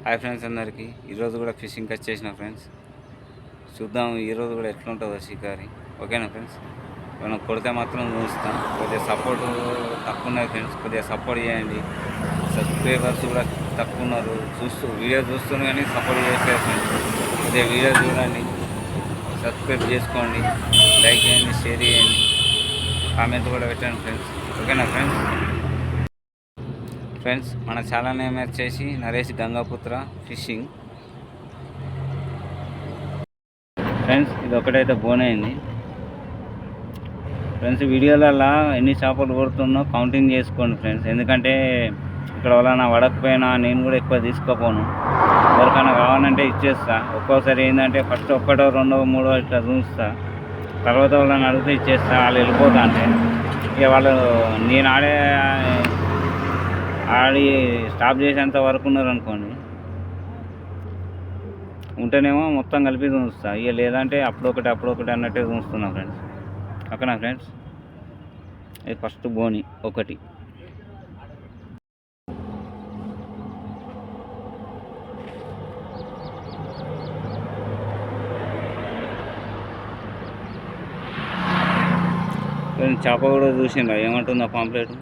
Hi friends అందరికీ ఈరోజు కూడా ఫిషింగ్కి వచ్చేసిన ఫ్రెండ్స్. చూద్దాం ఈరోజు కూడా ఎట్లుంటుందో షికారి. ఓకేనా ఫ్రెండ్స్, మనం కొడితే మాత్రం చూస్తాం. కొద్దిగా సపోర్ట్ తక్కువ ఉన్నది ఫ్రెండ్స్, కొద్దిగా సపోర్ట్ చేయండి. సబ్స్క్రైబర్స్ కూడా తక్కువ ఉన్నారు, వీడియో చూస్తున్నారు కానీ సపోర్ట్ చేయట్లేదు ఫ్రెండ్స్. కొద్దిగా వీడియో చూడండి, సబ్స్క్రైబ్ చేసుకోండి, లైక్ చేయండి, షేర్ చేయండి, కామెంట్ కూడా పెట్టండి ఫ్రెండ్స్. ఓకేనా ఫ్రెండ్స్ మన ఛానల్ నేమ్ వచ్చేసి నరేష్ గంగాపుత్ర ఫిషింగ్. ఫ్రెండ్స్ ఇది ఒకటైతే బోన్ అయింది ఫ్రెండ్స్. వీడియోలలో ఎన్ని చేపలు కొడుతున్నో కౌంటింగ్ చేసుకోండి ఫ్రెండ్స్. ఎందుకంటే ఇక్కడ వల్ల వడకపోయినా నేను కూడా ఎక్కువ తీసుకోపోను, ఎవరికైనా కావాలంటే ఇచ్చేస్తా. ఒక్కోసారి ఏంటంటే ఫస్ట్ ఒక్కటో రెండో మూడో ఇట్లా చూస్తా, తర్వాత వాళ్ళని అడిగితే ఇచ్చేస్తా. వాళ్ళు వెళ్ళిపోతా అంటే ఇక వాళ్ళు నేను ఆడి స్టాప్ చేసేంత వరకు ఉన్నారు అనుకోండి, ఉంటేనేమో మొత్తం కలిపి చూస్తా. ఇక లేదంటే అప్పుడొకటి అన్నట్టే చూస్తున్నా ఫ్రెండ్స్. ఓకేనా ఫ్రెండ్స్, ఇది ఫస్ట్ బోని ఒకటి. చేప కూడా చూసిండ్రా ఏమంటుందో పాంప్లెట్.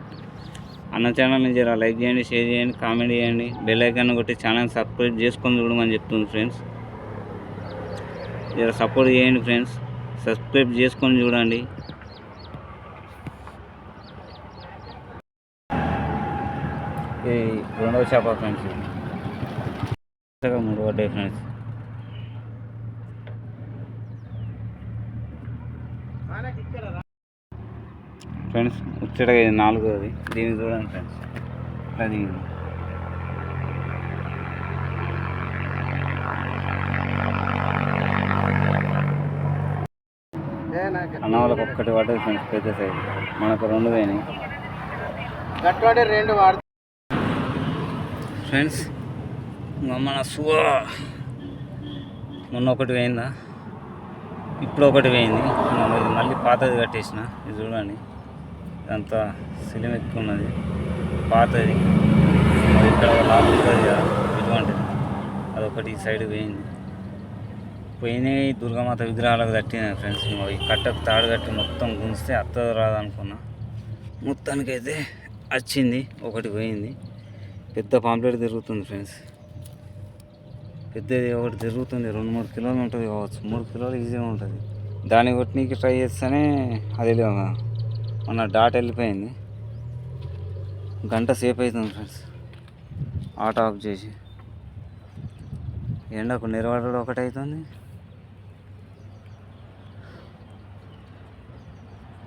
అన్న ఛానల్ని జర లైక్ చేయండి, షేర్ చేయండి, కామెంట్ చేయండి, బెల్ ఐకాన్ కొట్టి ఛానల్ సబ్స్క్రైబ్ చేసుకొని చూడమని చెప్తుంది ఫ్రెండ్స్. జర సపోర్ట్ చేయండి ఫ్రెండ్స్, సబ్స్క్రైబ్ చేసుకొని చూడండి. రెండవ చేప ఫ్రెండ్స్, మూడవ డే ఫ్రెండ్స్. ఫ్రెండ్స్ వచ్చేటగా ఇది నాలుగోది. దీన్ని చూడండి ఫ్రెండ్స్, అది అన్న వాళ్ళకి ఒక్కటి పడ్డది ఫ్రెండ్స్, పెద్ద సైజు. మనకు రెండు పోయినాయి ఫ్రెండ్స్. మన మొన్న ఒకటి పోయిందా, ఇప్పుడు ఒకటి పోయింది. మళ్ళీ పాతది కట్టేసిన. ఇది చూడండి, ఇదంతా సిలిం ఎక్కున్నది, పాతది. ఇక్కడ లాభం ఉంటుంది కదా ఇటువంటిది, అదొకటి ఈ సైడ్ పోయినాయి. దుర్గామాత విగ్రహాలకు కట్టినాయి ఫ్రెండ్స్. ఈ కట్టకు తాడు కట్టి మొత్తం గుంజితే అత్త రాదనుకున్నా, మొత్తానికైతే వచ్చింది. ఒకటి పోయింది. పెద్ద పాంప్లెట్ తిరుగుతుంది ఫ్రెండ్స్, పెద్దది ఒకటి తిరుగుతుంది. 2-3 కిలోలు ఉంటుంది కావచ్చు, 3 కిలోలు ఈజీగా ఉంటుంది. దాన్ని కొట్టినీకి ట్రై చేస్తేనే అది మన డాట్ వెళ్ళిపోయింది. గంట సేపు అవుతుంది ఫ్రెండ్స్ ఆటో ఆఫ్ చేసి. ఎండకు నిలబడడం ఒకటి అవుతుంది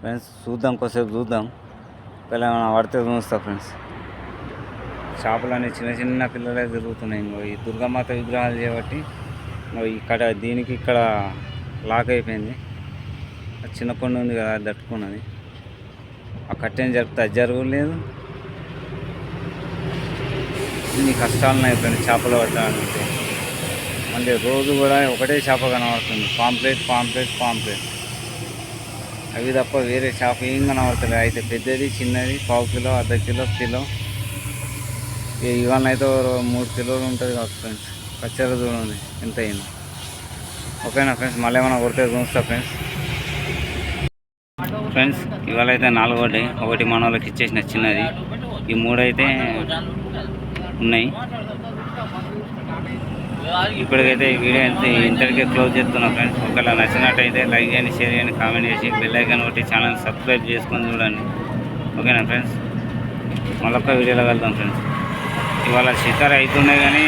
ఫ్రెండ్స్. చూద్దాం, కొద్దిసేపు చూద్దాం, పిల్లలు ఏమైనా పడితే చూస్తా ఫ్రెండ్స్. చేపలన్నీ చిన్న పిల్లలే తిరుగుతున్నాయి. ఈ దుర్గామాత విగ్రహాలు చేయబట్టి ఇక్కడ దీనికి ఇక్కడ లాక్ అయిపోయింది. చిన్న కొండ ఉంది కదా, అది తట్టుకున్నది. ఆ కట్టెని జరిపితే అది జరగలేదు. ఇన్ని కష్టాలు ఉన్నాయి ఫ్రెండ్స్ చేపలు పట్టాలంటే. మళ్ళీ రోజు కూడా ఒకటే చేప కనబడుతుంది, పాంప్లెట్. అవి తప్ప వేరే చేప ఏం కనబడుతుంది. అయితే పెద్దది, చిన్నది, 1/4 కిలో, అర్ధ కిలో, కిలో. ఇవాళ అయితే 3 కిలోలు ఉంటుంది కావచ్చు ఫ్రెండ్స్. పచ్చడి చూడండి ఎంత అయింది. ఓకేనా ఫ్రెండ్స్, మళ్ళీ ఏమైనా కొడితే చూస్తా ఫ్రెండ్స్. ఇవాళ అయితే 4వ డే. ఒకటి మన వాళ్ళకి ఇచ్చేసిన చిన్నది, ఈ 3 అయితే ఉన్నాయి. ఇప్పటికైతే ఈ వీడియో ఇంతటికే క్లోజ్ చేస్తున్నా ఫ్రెండ్స్. ఒకవేళ నచ్చినట్టయితే లైక్ చేయండి, షేర్ చేయండి, కామెంట్ చేసి బెల్ ఐకాన్ కొట్టి ఛానల్ సబ్స్క్రైబ్ చేసుకొని చూడండి. ఓకేనా ఫ్రెండ్స్, మళ్ళొక్క వీడియోలో వెళ్దాం ఫ్రెండ్స్. ఇవాళ షికారు అవుతున్నాయి కానీ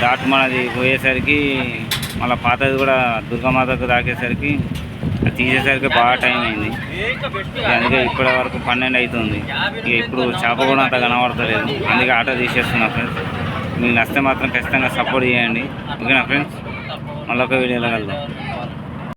డాట్ మనది పోయేసరికి మళ్ళీ పాతది కూడా దుర్గామాతకు తాకేసరికి తీసేసరికి బాగా టైం అయింది. అందుకే ఇప్పటి వరకు 12 అవుతుంది. ఇక ఇప్పుడు చేప కూడా అంత కనబడతలేదు, అందుకే ఆటో తీసేస్తున్నా ఫ్రెండ్స్. మీకు నచ్చితే మాత్రం ఖచ్చితంగా సపోర్ట్ చేయండి. ఓకేనా ఫ్రెండ్స్, మళ్ళొక వీడియోలో వెళ్దాం.